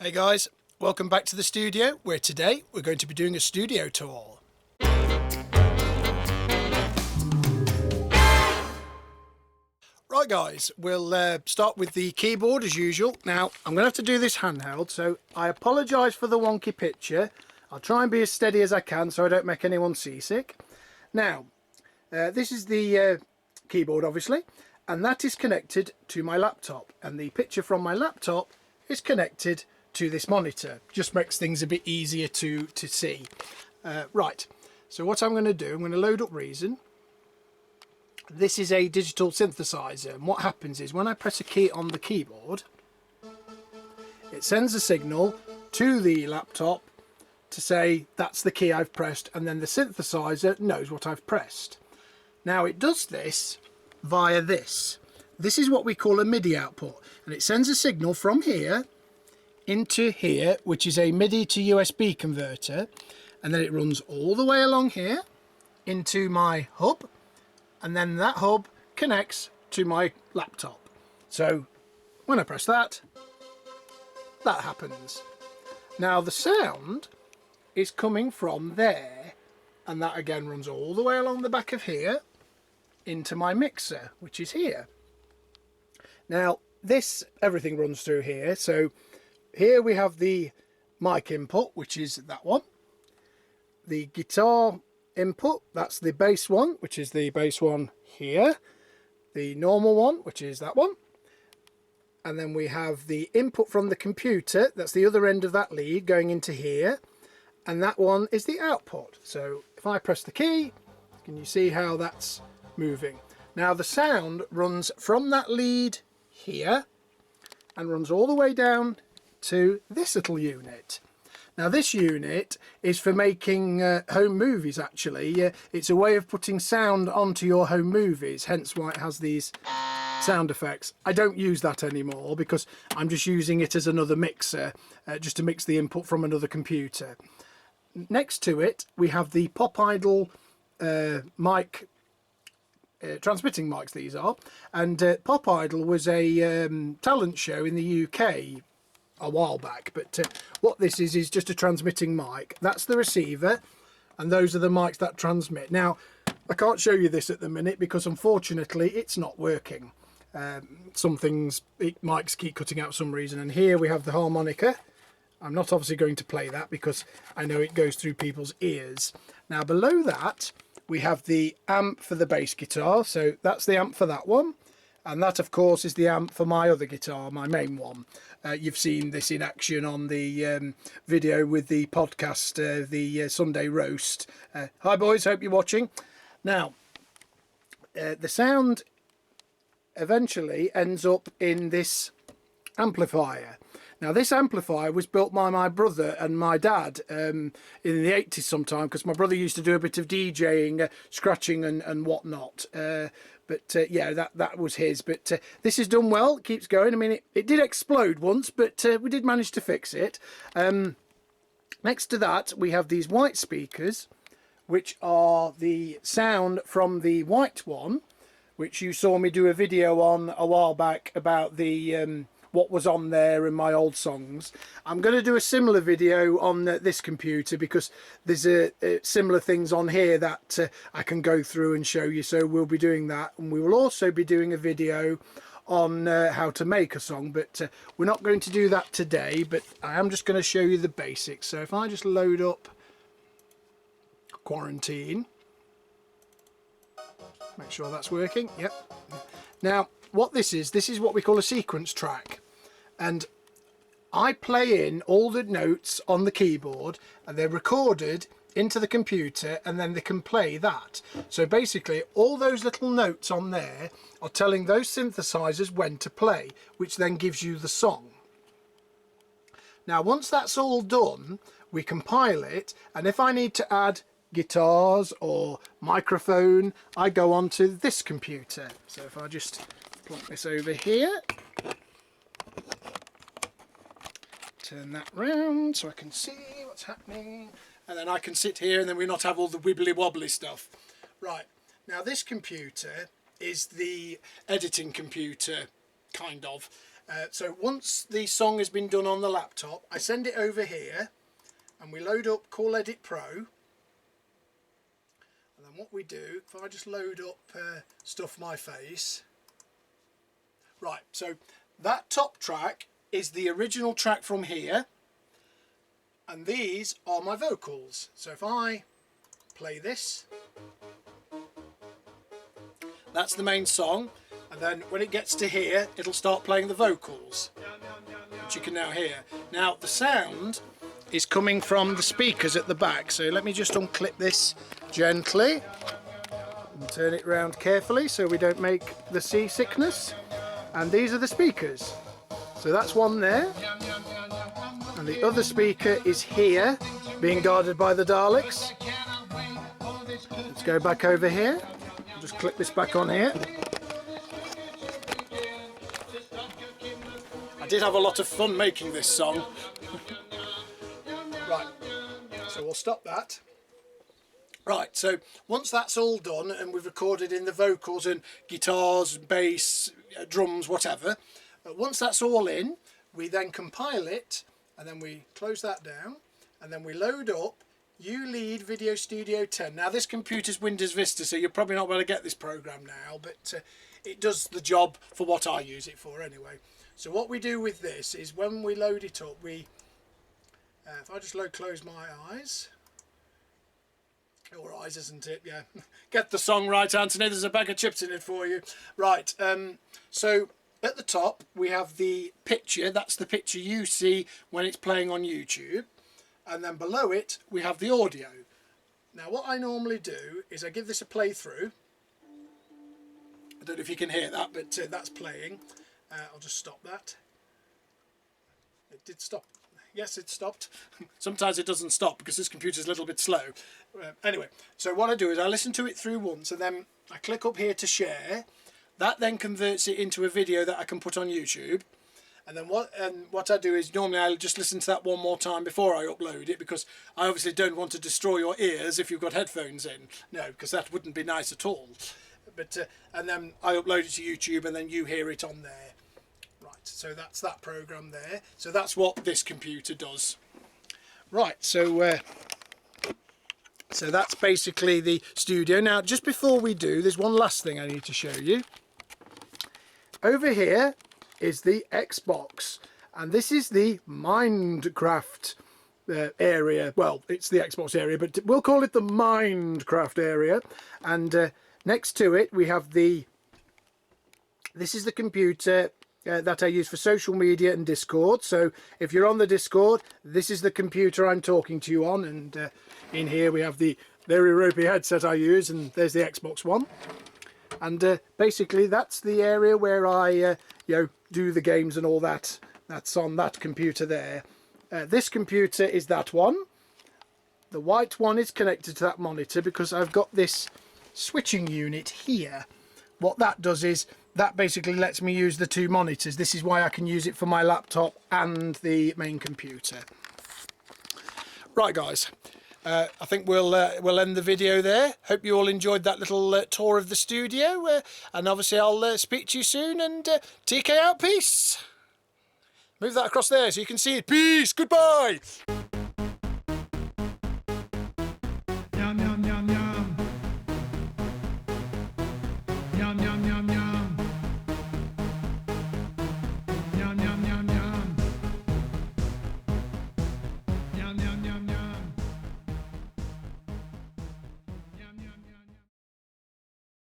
Hey guys, welcome back to the studio, where today we're going to be doing a studio tour. Right guys, we'll start with the keyboard as usual. Now, I'm going to have to do this handheld, so I apologise for the wonky picture. I'll try and be as steady as I can so I don't make anyone seasick. Now, this is the keyboard obviously, and that is connected to my laptop, and the picture from my laptop is connected to this monitor. Just makes things a bit easier to see. Right, so what I'm going to do, I'm going to load up Reason. This is a digital synthesizer, and what happens is when I press a key on the keyboard, it sends a signal to the laptop to say that's the key I've pressed, and then the synthesizer knows what I've pressed. Now it does this via this. This is what we call a MIDI output, and it sends a signal from here into here, which is a MIDI to USB converter, and then it runs all the way along here into my hub, and then that hub connects to my laptop. So when I press that, that happens. Now the sound is coming from there, and that again runs all the way along the back of here into my mixer, which is here. Now this, everything runs through here, so here we have the mic input, which is that one. The guitar input, that's the bass one, which is the bass one here. The normal one, which is that one. And then we have the input from the computer, that's the other end of that lead going into here. And that one is the output. So if I press the key, can you see how that's moving? Now the sound runs from that lead here and runs all the way down to this little unit. Now this unit is for making home movies actually. It's a way of putting sound onto your home movies, hence why it has these sound effects. I don't use that anymore because I'm just using it as another mixer, just to mix the input from another computer. Next to it we have the Pop Idol mic, transmitting mics these are, and Pop Idol was a talent show in the UK a while back, but what this is just a transmitting mic. That's the receiver, and those are the mics that transmit. Now I can't show you this at the minute because unfortunately it's not working. Some mics keep cutting out for some reason, and here we have the harmonica. I'm not obviously going to play that because I know it goes through people's ears. Now below that we have the amp for the bass guitar, so that's the amp for that one. And that, of course, is the amp for my other guitar, my main one. You've seen this in action on the video with the podcast, the Sunday Roast. Hi, boys, hope you're watching. Now, the sound eventually ends up in this amplifier. Now, this amplifier was built by my brother and my dad in the 80s sometime, because my brother used to do a bit of DJing, scratching and whatnot. Yeah, that was his. But this is done well, it keeps going. I mean, it did explode once, but we did manage to fix it. Next to that, we have these white speakers, which are the sound from the white one, which you saw me do a video on a while back about the what was on there in my old songs. I'm going to do a similar video on this computer because there's similar things on here that I can go through and show you, so we'll be doing that. And we will also be doing a video on how to make a song, but we're not going to do that today, but I am just going to show you the basics. So if I just load up Quarantine, make sure that's working. Yep. Now what this is what we call a sequence track, and I play in all the notes on the keyboard and they're recorded into the computer, and then they can play that. So basically all those little notes on there are telling those synthesizers when to play, which then gives you the song. Now once that's all done, we compile it, and if I need to add guitars or microphone, I go on to this computer. So if I just plonk this over here, turn that round so I can see what's happening, and then I can sit here and then we not have all the wibbly wobbly stuff. Right, now this computer is the editing computer, kind of. So once the song has been done on the laptop, I send it over here and we load up Call Edit Pro. And then what we do, if I just load up Stuff My Face. Right, so that top track is the original track from here. And these are my vocals. So if I play this, that's the main song. And then when it gets to here, it'll start playing the vocals, which you can now hear. Now the sound is coming from the speakers at the back. So let me just unclip this gently and turn it round carefully so we don't make the seasickness. And these are the speakers. So that's one there. And the other speaker is here, being guarded by the Daleks. Let's go back over here. I'll just clip this back on here. I did have a lot of fun making this song. Right, so we'll stop that. Right, so once that's all done and we've recorded in the vocals and guitars, bass, drums, whatever, once that's all in, we then compile it and then we close that down and then we load up ULEAD Video Studio 10. Now this computer's Windows Vista, so you're probably not going to get this program now, but it does the job for what I use it for anyway. So what we do with this is when we load it up, we if I just close my eyes, or eyes isn't it, yeah, get the song right, Anthony, there's a bag of chips in it for you. Right, so at the top we have the picture, that's the picture you see when it's playing on YouTube, and then below it we have the audio. Now what I normally do is I give this a playthrough. I don't know if you can hear that, but that's playing. I'll just stop that. It did stop. Yes, it stopped. Sometimes it doesn't stop because this computer's a little bit slow. Anyway, so what I do is I listen to it through once and then I click up here to share. That then converts it into a video that I can put on YouTube. And then what I do is normally I'll just listen to that one more time before I upload it, because I obviously don't want to destroy your ears if you've got headphones in. No, because that wouldn't be nice at all. But and then I upload it to YouTube and then you hear it on there. Right, so that's that program there. So that's what this computer does. Right, so that's basically the studio. Now, just before we do, there's one last thing I need to show you. Over here is the Xbox, and this is the Minecraft area. Well, it's the Xbox area, but we'll call it the Minecraft area. And next to it, we have this is the computer that I use for social media and Discord. So if you're on the Discord, this is the computer I'm talking to you on, and in here we have the very ropey headset I use, and there's the Xbox One. And basically that's the area where I do the games and all that. That's on that computer there. This computer is that one. The white one is connected to that monitor because I've got this switching unit here. What that does is that basically lets me use the two monitors. This is why I can use it for my laptop and the main computer. Right, guys, I think we'll end the video there. Hope you all enjoyed that little tour of the studio, and obviously I'll speak to you soon, and TK out, peace. Move that across there so you can see it. Peace, goodbye.